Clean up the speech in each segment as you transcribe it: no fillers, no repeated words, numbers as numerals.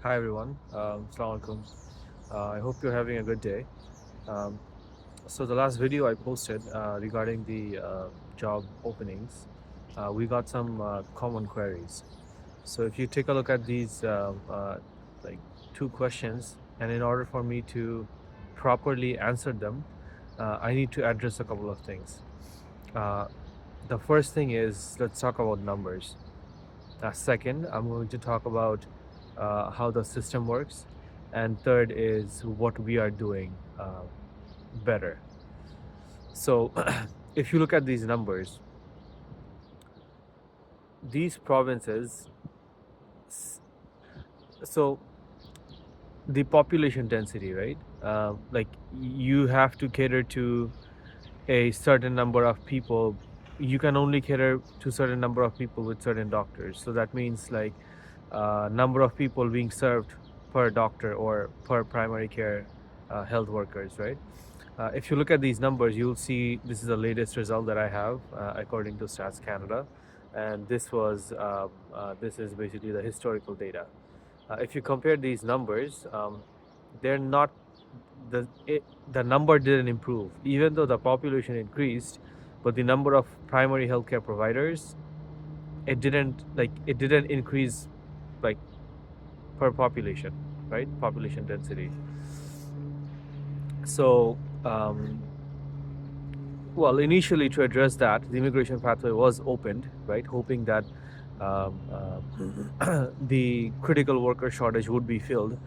Hi everyone, Assalamu alaikum. I hope you're having a good day. Um, so the last video I posted regarding the job openings, we got some common queries. So if you take a look at these like two questions, and in order for me to properly answer them, I need to address a couple of things. Uh, the first thing is, let's talk about numbers. Second, I'm going to talk about how the system works. And third is what we are doing better. So, if you look at these numbers, these provinces, so the population density, right? Like you have to cater to a certain number of people. You can only cater to certain number of people with certain doctors. So that means like number of people being served per doctor or per primary care health workers, right? If you look at these numbers, you'll see this is the latest result that I have according to Stats Canada, and this is basically the historical data. If you compare these numbers, they're not the it, the number didn't improve even though the population increased, but the number of primary healthcare providers, it didn't increase like per population, right? Population density. So, well, initially to address that, the immigration pathway was opened, right, hoping that the critical worker shortage would be filled.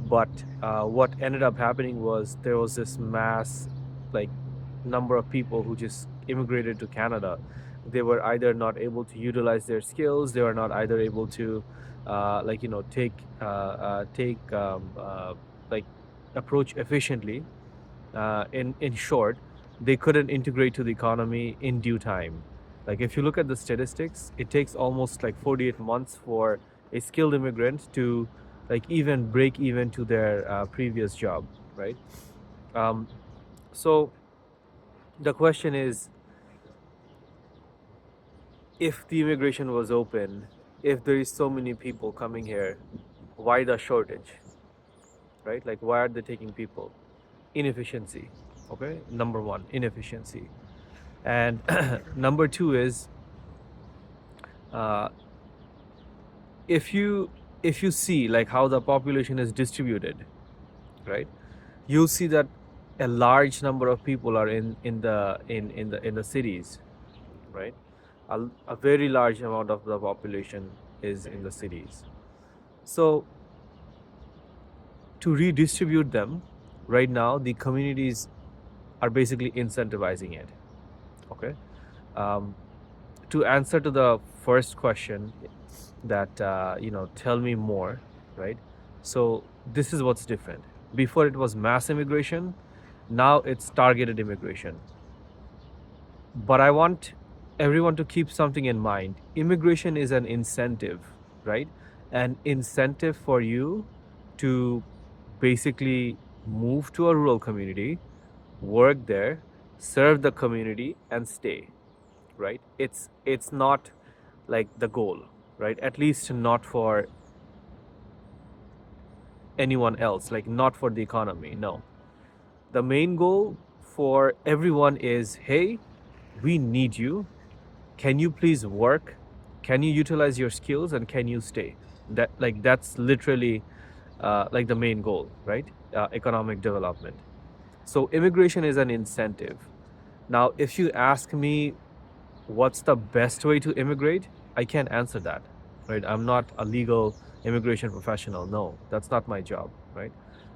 But what ended up happening was there was this mass, like, number of people who just immigrated to Canada. They were either not able to utilize their skills, they were not either able to, like approach efficiently. In short, they couldn't integrate to the economy in due time. Like if you look at the statistics, it takes almost like 48 months for a skilled immigrant to like even break even to their previous job, right? Um, so the question is, if the immigration was open, if there is so many people coming here, why the shortage, right? Like why are they taking people? Inefficiency. Okay, number one, inefficiency. And number two is, uh, if you see like how the population is distributed, right? You'll see that a large number of people are in the cities, right? A very large amount of the population is in the cities. So to redistribute them, right now the communities are basically incentivizing it. Okay. um, to answer to the first question, that tell me more, right? So this is what's different. Before it was mass immigration, now it's targeted immigration. But I want everyone to keep something in mind. Immigration is an incentive, right? An incentive for you to basically move to a rural community, work there, serve the community, and stay, right? It's not like the goal, right? At least not for anyone else, like not for the economy. No, the main goal for everyone is, hey, we need you. Can you please work? Can you utilize your skills and can you stay? That's literally like the main goal, right? Economic development. So immigration is an incentive. Now, if you ask me what's the best way to immigrate, I can't answer that, right? I'm not a legal immigration professional. No, that's not my job, right?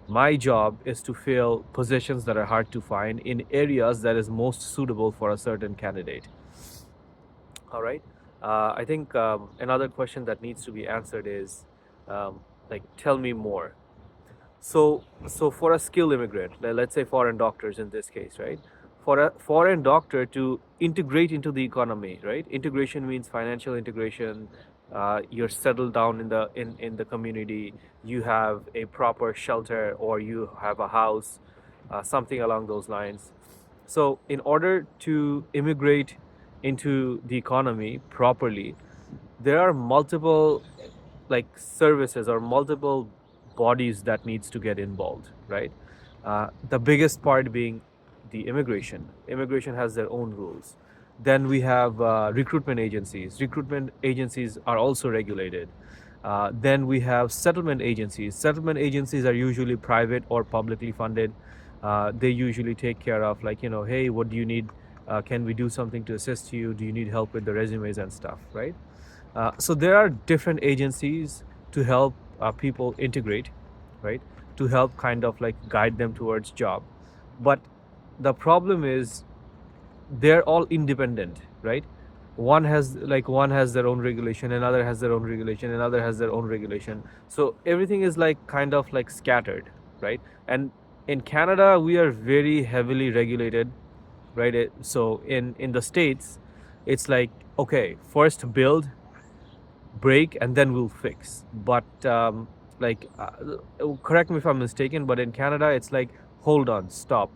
My job is to fill positions that are hard to find in areas that is most suitable for a certain candidate. All right. I think another question that needs to be answered is, like, tell me more. So for a skilled immigrant, let's say foreign doctors in this case, right? For a foreign doctor to integrate into the economy, right? Integration means financial integration. You're settled down in the community. You have a proper shelter, or you have a house, something along those lines. So in order to immigrate into the economy properly, there are multiple like services or multiple bodies that needs to get involved, right? The biggest part being the immigration. Immigration has their own rules. Then we have recruitment agencies. Recruitment agencies are also regulated. Then we have settlement agencies. Settlement agencies are usually private or publicly funded. They usually take care of, like, hey, what do you need? Can we do something to assist you? Do you need help with the resumes and stuff, right? So there are different agencies to help people integrate, right? To help kind of like guide them towards job. But the problem is they're all independent, right? One has their own regulation, another has their own regulation, another has their own regulation. So everything is like kind of like scattered, right? And in Canada, we are very heavily regulated, right? So in the States, it's like, okay, first build, break, and then we'll fix. But correct me if I'm mistaken, but in Canada it's like, hold on, stop,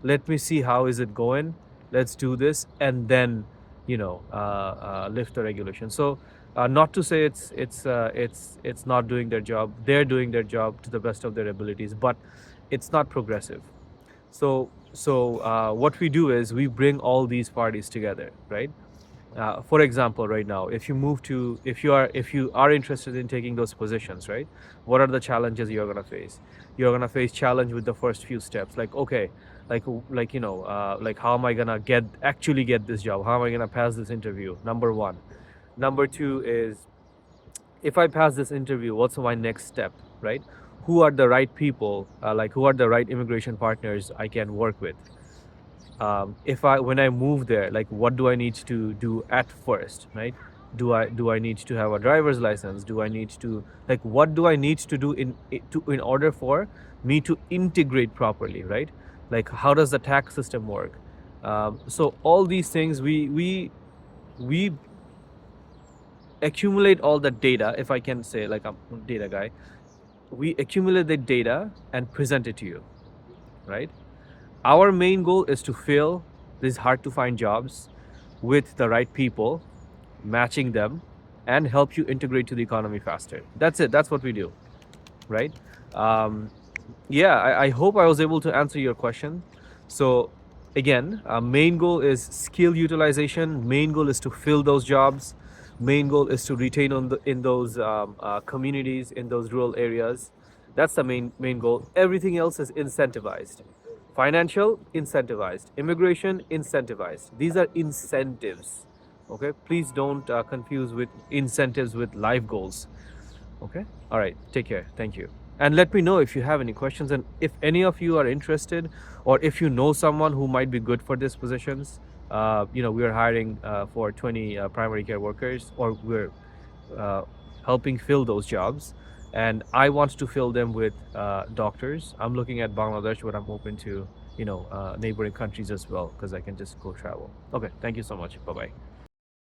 let me see how is it going, let's do this, and then lift the regulation. So not to say it's not doing their job. They're doing their job to the best of their abilities, but it's not progressive. So what we do is we bring all these parties together, right? For example, right now, if you are interested in taking those positions, right? What are the challenges you're gonna face? You're gonna face challenge with the first few steps, like, okay, like how am I gonna actually get this job? How am I gonna pass this interview? Number one. Number two is, if I pass this interview, what's my next step, right? Who are the right people? Who are the right immigration partners I can work with? If I when I move there, like, what do I need to do at first, right? Do I need to have a driver's license? Do I need to, like, what do I need to do in order for me to integrate properly, right? Like, how does the tax system work? So all these things, we accumulate all the data, if I can say, like, I'm a data guy. We accumulate the data and present it to you, right? Our main goal is to fill these hard to find jobs with the right people, matching them, and help you integrate to the economy faster. That's it. That's what we do, right? Yeah, I hope I was able to answer your question. So again, main goal is skill utilization. Main goal is to fill those jobs. Main goal is to retain in those communities, in those rural areas. That's the main goal. Everything else is incentivized. Financial, incentivized. Immigration, incentivized. These are incentives. Okay, please don't confuse with incentives with life goals. Okay, all right, take care. Thank you. And let me know if you have any questions, and if any of you are interested, or if you know someone who might be good for these positions. We are hiring for 20 primary care workers, or we're uh, helping fill those jobs, and I want to fill them with doctors. I'm looking at Bangladesh, but I'm open to neighboring countries as well, because I can just go travel. Okay, thank you so much. Bye bye.